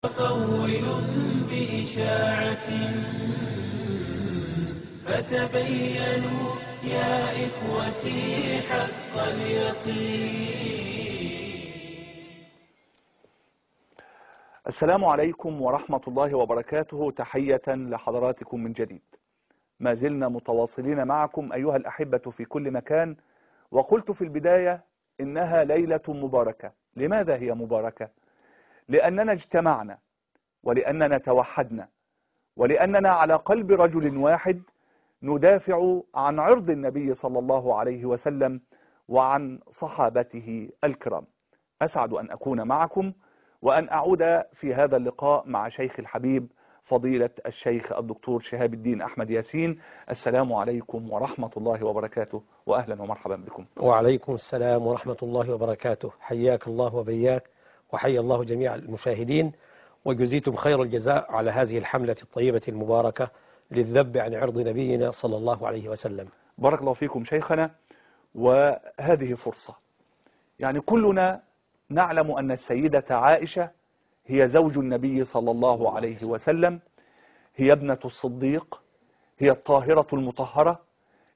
مطول بإشاعة فتبينوا يا إخوتي حق اليقين. السلام عليكم ورحمة الله وبركاته. تحية لحضراتكم من جديد. ما زلنا متواصلين معكم أيها الأحبة في كل مكان، وقلت في البداية إنها ليلة مباركة. لماذا هي مباركة؟ لأننا اجتمعنا، ولأننا توحدنا، ولأننا على قلب رجل واحد ندافع عن عرض النبي صلى الله عليه وسلم وعن صحابته الكرام. أسعد أن أكون معكم وأن أعود في هذا اللقاء مع شيخ الحبيب فضيلة الشيخ الدكتور شهاب الدين أحمد ياسين. السلام عليكم ورحمة الله وبركاته، وأهلا ومرحبا بكم. وعليكم السلام ورحمة الله وبركاته. حياك الله وبياك، وحيا الله جميع المشاهدين، وجزيتم خير الجزاء على هذه الحملة الطيبة المباركة للذب عن عرض نبينا صلى الله عليه وسلم. بارك الله فيكم شيخنا. وهذه فرصة، يعني كلنا نعلم أن السيدة عائشة هي زوج النبي صلى الله عليه وسلم، هي ابنة الصديق، هي الطاهرة المطهرة،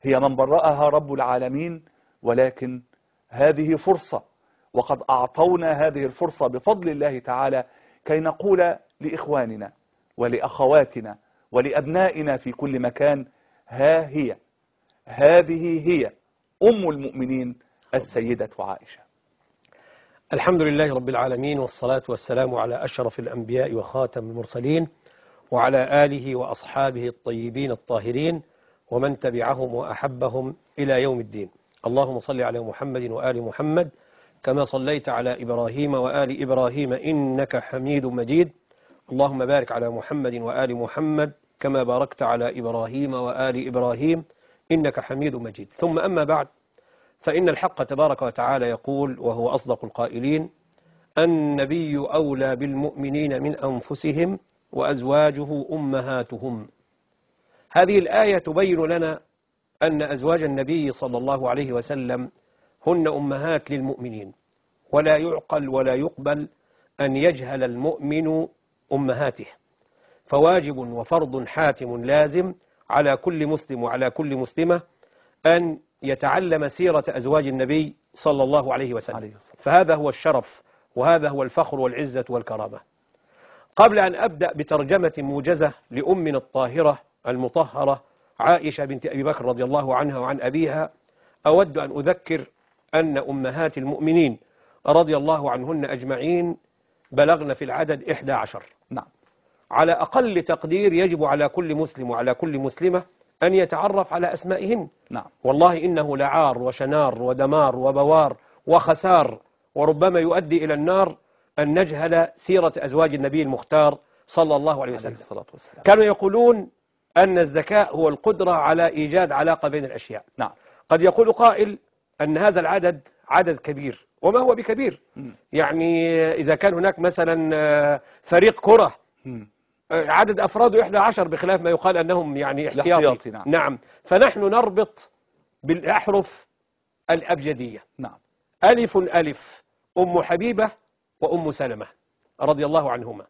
هي من برأها رب العالمين. ولكن هذه فرصة، وقد أعطونا هذه الفرصة بفضل الله تعالى كي نقول لإخواننا ولأخواتنا ولأبنائنا في كل مكان: ها هي، هذه هي أم المؤمنين السيدة عائشة. الحمد لله رب العالمين، والصلاة والسلام على أشرف الأنبياء وخاتم المرسلين، وعلى آله وأصحابه الطيبين الطاهرين، ومن تبعهم وأحبهم إلى يوم الدين. اللهم صل على محمد وآل محمد كما صليت على إبراهيم وآل إبراهيم إنك حميد مجيد. اللهم بارك على محمد وآل محمد كما باركت على إبراهيم وآل إبراهيم إنك حميد مجيد. ثم أما بعد، فإن الحق تبارك وتعالى يقول وهو أصدق القائلين: النبي أولى بالمؤمنين من أنفسهم وأزواجه أمهاتهم. هذه الآية تبين لنا أن أزواج النبي صلى الله عليه وسلم هن أمهات للمؤمنين، ولا يعقل ولا يقبل أن يجهل المؤمن أمهاته، فواجب وفرض حاتم لازم على كل مسلم وعلى كل مسلمة أن يتعلم سيرة أزواج النبي صلى الله عليه وسلم، فهذا هو الشرف وهذا هو الفخر والعزة والكرامة. قبل أن أبدأ بترجمة موجزة لأمنا الطاهرة المطهرة عائشة بنت أبي بكر رضي الله عنها وعن أبيها، أود أن أذكر أن أمهات المؤمنين رضي الله عنهن أجمعين بلغن في العدد 11. نعم. على أقل تقدير يجب على كل مسلم وعلى كل مسلمة أن يتعرف على أسمائهن. نعم. والله إنه لعار وشنار ودمار وبوار وخسار، وربما يؤدي إلى النار أن نجهل سيرة أزواج النبي المختار صلى الله عليه وسلم. كانوا يقولون أن الذكاء هو القدرة على إيجاد علاقة بين الأشياء. نعم. قد يقول قائل أن هذا العدد عدد كبير، وما هو بكبير؟ يعني إذا كان هناك مثلا فريق كرة عدد أفراده 11 بخلاف ما يقال أنهم يعني احتياطي. نعم. نعم. فنحن نربط بالأحرف الأبجدية. نعم. ألف ألف، أم حبيبة وأم سلمة رضي الله عنهما.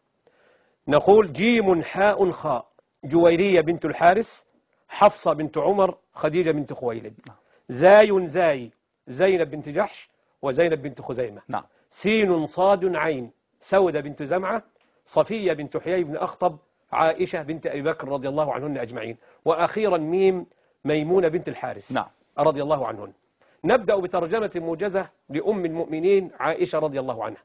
نقول جيم حاء خاء، جويرية بنت الحارس، حفصة بنت عمر، خديجة بنت خويلد. زاي زاي، زينب بنت جحش وزينب بنت خزيمة. نعم. سين صاد عين، سودة بنت زمعة، صفية بنت حيي بن أخطب، عائشة بنت أبي بكر رضي الله عنهن أجمعين، وأخيرا ميم، ميمونة بنت الحارس. نعم. رضي الله عنهن. نبدأ بترجمة موجزة لأم المؤمنين عائشة رضي الله عنها.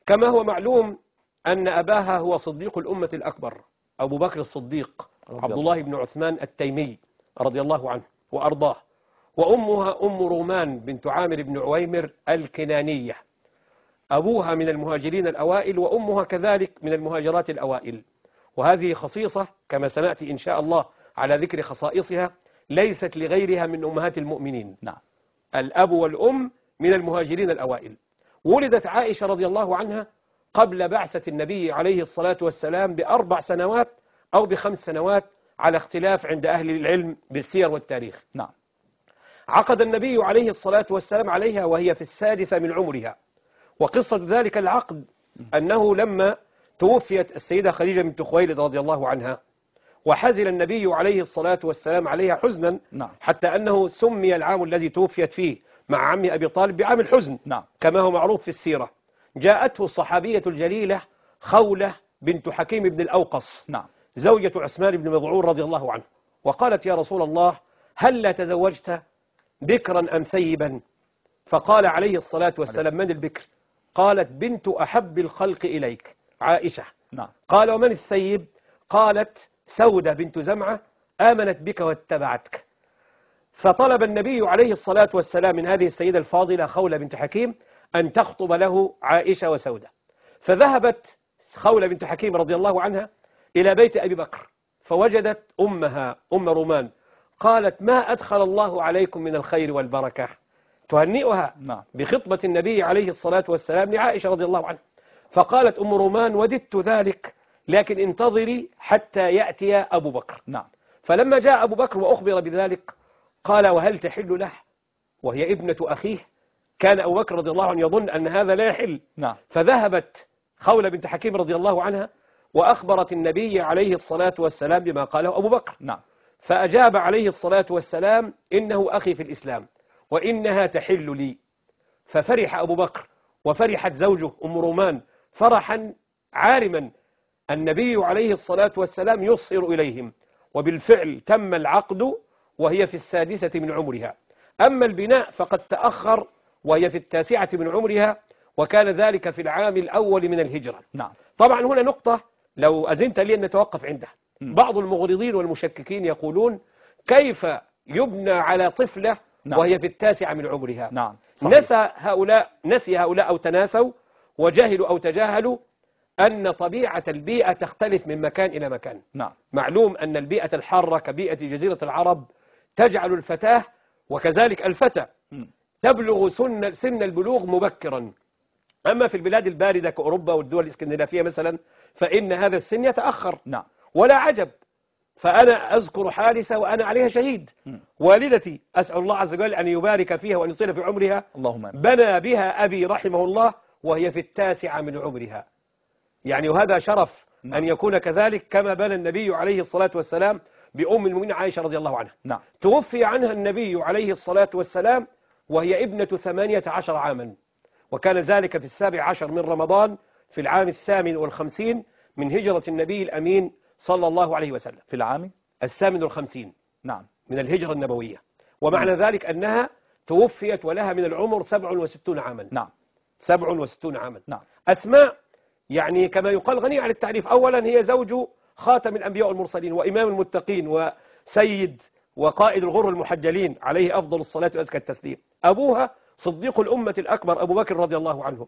كما هو معلوم أن أباها هو صديق الأمة الأكبر، أبو بكر الصديق عبد الله بن عثمان التيمي رضي الله عنه وأرضاه، وأمها أم رومان بنت عامر بن عويمر الكنانية. أبوها من المهاجرين الأوائل وأمها كذلك من المهاجرات الأوائل، وهذه خصيصة كما سنأتي إن شاء الله على ذكر خصائصها ليست لغيرها من أمهات المؤمنين. نعم. الأب والأم من المهاجرين الأوائل. ولدت عائشة رضي الله عنها قبل بعثة النبي عليه الصلاة والسلام ب4 سنوات أو ب5 سنوات على اختلاف عند أهل العلم بالسير والتاريخ. نعم. عقد النبي عليه الصلاة والسلام عليها وهي في 6 من عمرها، وقصة ذلك العقد أنه لما توفيت السيدة خديجة بنت خويلد رضي الله عنها، وحزن النبي عليه الصلاة والسلام عليها حزنا، نعم. حتى أنه سمي العام الذي توفيت فيه مع عمه أبي طالب بعام الحزن، نعم. كما هو معروف في السيرة. جاءته الصحابية الجليلة خولة بنت حكيم بن الأوقص، نعم. زوجة عثمان بن مظعون رضي الله عنه، وقالت: يا رسول الله، هل لا تزوجت بكرا أم ثيبا؟ فقال عليه الصلاة والسلام: من البكر؟ قالت: بنت أحب الخلق إليك، عائشة. نعم. قال: ومن الثيب؟ قالت: سودة بنت زمعة آمنت بك واتبعتك. فطلب النبي عليه الصلاة والسلام من هذه السيدة الفاضلة خولة بنت حكيم أن تخطب له عائشة وسودة. فذهبت خولة بنت حكيم رضي الله عنها إلى بيت أبي بكر، فوجدت أمها أم رومان. قالت: ما أدخل الله عليكم من الخير والبركة، تهنئها نعم. بخطبة النبي عليه الصلاة والسلام لعائشة رضي الله عنها. فقالت أم رومان: وددت ذلك، لكن انتظري حتى يأتي أبو بكر. نعم. فلما جاء أبو بكر وأخبر بذلك قال: وهل تحل له وهي ابنة أخيه؟ كان أبو بكر رضي الله عنه يظن أن هذا لا يحل. نعم. فذهبت خولة بنت حكيم رضي الله عنها وأخبرت النبي عليه الصلاة والسلام بما قاله أبو بكر. نعم. فأجاب عليه الصلاة والسلام: إنه أخي في الإسلام وإنها تحل لي. ففرح أبو بكر وفرحت زوجه أم رومان فرحا عارما. النبي عليه الصلاة والسلام يصهر إليهم، وبالفعل تم العقد وهي في السادسة من عمرها. أما البناء فقد تأخر وهي في التاسعة من عمرها، وكان ذلك في العام الأول من الهجرة. نعم. طبعا هنا نقطة لو أذنت لي أن نتوقف عندها. م. بعض المغرضين والمشككين يقولون: كيف يبنى على طفلة نعم. وهي في التاسعة من عمرها؟ نعم. صحيح. نسي هؤلاء أو تناسوا وجهلوا أو تجاهلوا أن طبيعة البيئة تختلف من مكان إلى مكان. نعم. معلوم أن البيئة الحارة كبيئة جزيرة العرب تجعل الفتاة وكذلك الفتى م. تبلغ سن البلوغ مبكرا. أما في البلاد الباردة كأوروبا والدول الإسكندنافية مثلا فإن هذا السن يتأخر. نعم. ولا عجب. فأنا أذكر حادثة وأنا عليها شهيد. والدتي أسأل الله عز وجل أن يبارك فيها وأن يطيل في عمرها، اللهم آمين. بنى بها أبي رحمه الله وهي في التاسعة من عمرها. يعني وهذا شرف أن يكون كذلك كما بنى النبي عليه الصلاة والسلام بأم المؤمنين عائشة رضي الله عنها. نعم. توفي عنها النبي عليه الصلاة والسلام وهي ابنة 18 عاما، وكان ذلك في 17 من رمضان في العام 58 من هجرة النبي الأمين صلى الله عليه وسلم. في العام 58 نعم من الهجرة النبوية، ومعنى ذلك أنها توفيت ولها من العمر 67 عاما. نعم 67 عاما. نعم. أسماء يعني كما يقال غنية عن التعريف. أولا هي زوج خاتم الأنبياء والمرسلين وإمام المتقين وسيد وقائد الغر المحجلين عليه أفضل الصلاة وأزكى التسليم. أبوها صديق الأمة الأكبر أبو بكر رضي الله عنه.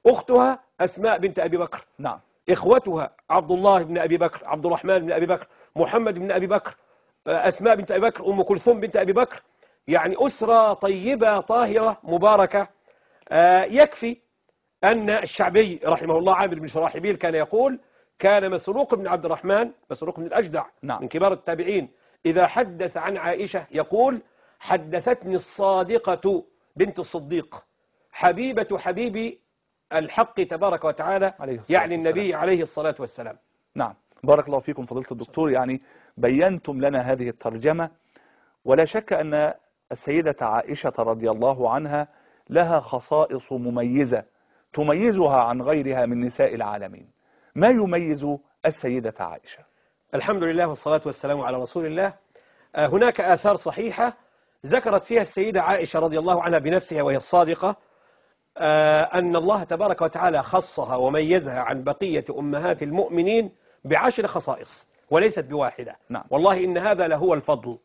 أختها أسماء بنت أبي بكر. نعم. إخوتها عبد الله بن أبي بكر، عبد الرحمن بن أبي بكر، محمد بن أبي بكر، أسماء بنت أبي بكر، أم كلثوم بنت أبي بكر. يعني أسرة طيبة طاهرة مباركة. يكفي أن الشعبي رحمه الله عامر بن شراحبيل كان يقول: كان مسروق بن عبد الرحمن، مسروق بن الأجدع نعم. من كبار التابعين، إذا حدث عن عائشة يقول: حدثتني الصادقة بنت الصديق حبيبة حبيب الحق تبارك وتعالى، يعني النبي عليه الصلاة والسلام. نعم. بارك الله فيكم فضيلة الدكتور، يعني بينتم لنا هذه الترجمة، ولا شك أن السيدة عائشة رضي الله عنها لها خصائص مميزة تميزها عن غيرها من نساء العالمين. ما يميز السيدة عائشة؟ الحمد لله والصلاة والسلام على رسول الله. هناك آثار صحيحة ذكرت فيها السيدة عائشة رضي الله عنها بنفسها وهي الصادقة أن الله تبارك وتعالى خصها وميزها عن بقية أمهات المؤمنين ب10 خصائص وليست بواحدة. نعم. والله إن هذا لهو الفضل.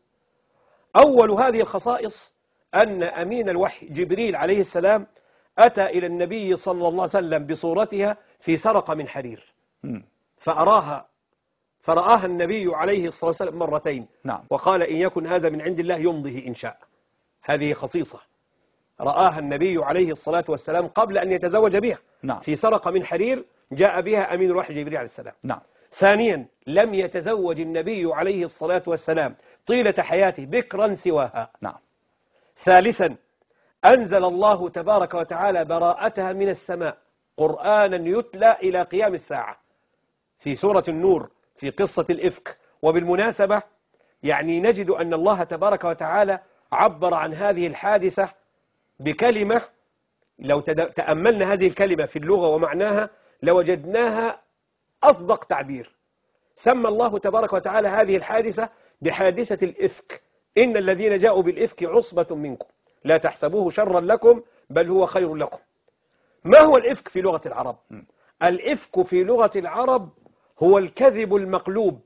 أول هذه الخصائص أن أمين الوحي جبريل عليه السلام أتى إلى النبي صلى الله عليه وسلم بصورتها في سرقة من حرير، فرآها النبي عليه الصلاة والسلام مرتين. نعم. وقال: إن يكن هذا من عند الله يمضه إن شاء. هذه خصيصة رآها النبي عليه الصلاة والسلام قبل أن يتزوج بها. نعم. في سرقة من حرير جاء بها أمين الوحي جبريل عليه السلام. نعم. ثانيا لم يتزوج النبي عليه الصلاة والسلام طيلة حياته بكرا سواها. نعم. ثالثا أنزل الله تبارك وتعالى براءتها من السماء قرآنا يتلى إلى قيام الساعة. في سورة النور في قصة الإفك. وبالمناسبة يعني نجد أن الله تبارك وتعالى عبر عن هذه الحادثة بكلمة، لو تأملنا هذه الكلمة في اللغة ومعناها لوجدناها أصدق تعبير. سمى الله تبارك وتعالى هذه الحادثة بحادثة الإفك. إن الذين جاءوا بالإفك عصبة منكم لا تحسبوه شرا لكم بل هو خير لكم. ما هو الإفك في لغة العرب؟ الإفك في لغة العرب هو الكذب المقلوب،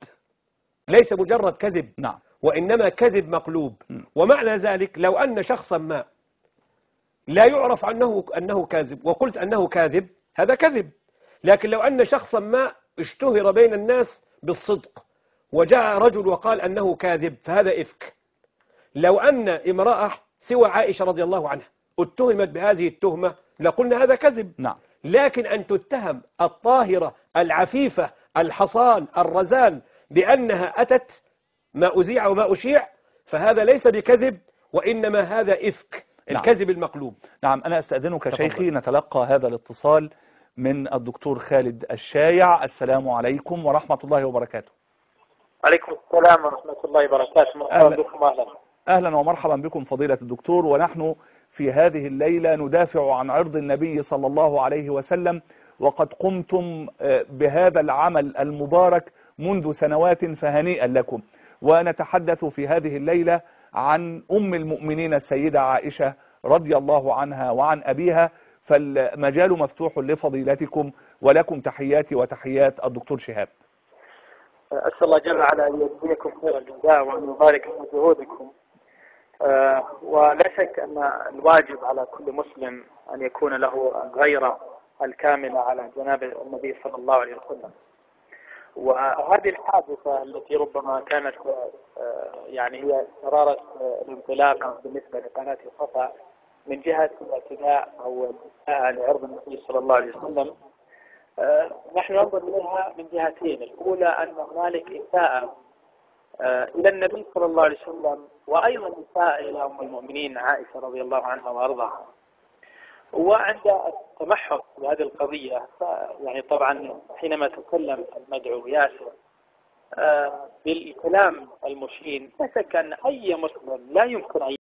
ليس مجرد كذب، نعم، وإنما كذب مقلوب. ومعنى ذلك لو أن شخصا ما لا يعرف أنه كاذب وقلت أنه كاذب، هذا كذب. لكن لو أن شخصا ما اشتهر بين الناس بالصدق وجاء رجل وقال أنه كاذب، فهذا إفك. لو أن امرأة سوى عائشة رضي الله عنها اتهمت بهذه التهمة لقلنا هذا كذب. نعم. لكن أن تتهم الطاهرة العفيفة الحصان الرزان بأنها أتت ما أذيع وما أشيع، فهذا ليس بكذب وإنما هذا إفك، الكذب المقلوب. نعم، أنا أستأذنك شيخي نتلقى هذا الاتصال من الدكتور خالد الشايع. السلام عليكم ورحمة الله وبركاته. عليكم السلام ورحمة الله وبركاته. مرحبا بكم. أهلا ومرحبا بكم فضيلة الدكتور. ونحن في هذه الليلة ندافع عن عرض النبي صلى الله عليه وسلم، وقد قمتم بهذا العمل المبارك منذ سنوات، فهنيئا لكم. ونتحدث في هذه الليلة عن أم المؤمنين السيدة عائشة رضي الله عنها وعن أبيها، فالمجال مفتوح لفضيلتكم، ولكم تحياتي وتحيات الدكتور شهاب. أسأل الله جل وعلا أن يجزيكم خير الجزاء وأن يبارك في جهودكم. ولا شك أن الواجب على كل مسلم أن يكون له الغيرة الكاملة على جناب النبي صلى الله عليه وسلم. وهذه الحادثة التي ربما كانت يعني هي شرارة الانطلاق بالنسبة لقناة صفا من جهة الاعتداء أو الإساءة لعرض النبي صلى الله عليه وسلم، نحن ننظر إليها من جهتين. الأولى أن هنالك إساءة إلى النبي صلى الله عليه وسلم، وأيضا إساءة إلى أم المؤمنين عائشة رضي الله عنها وأرضاها. وعند التمحص بهذه القضية يعني طبعا حينما تكلم المدعو ياسر بالكلام المشين، لا شك أن أي مسلم لا يمكن أن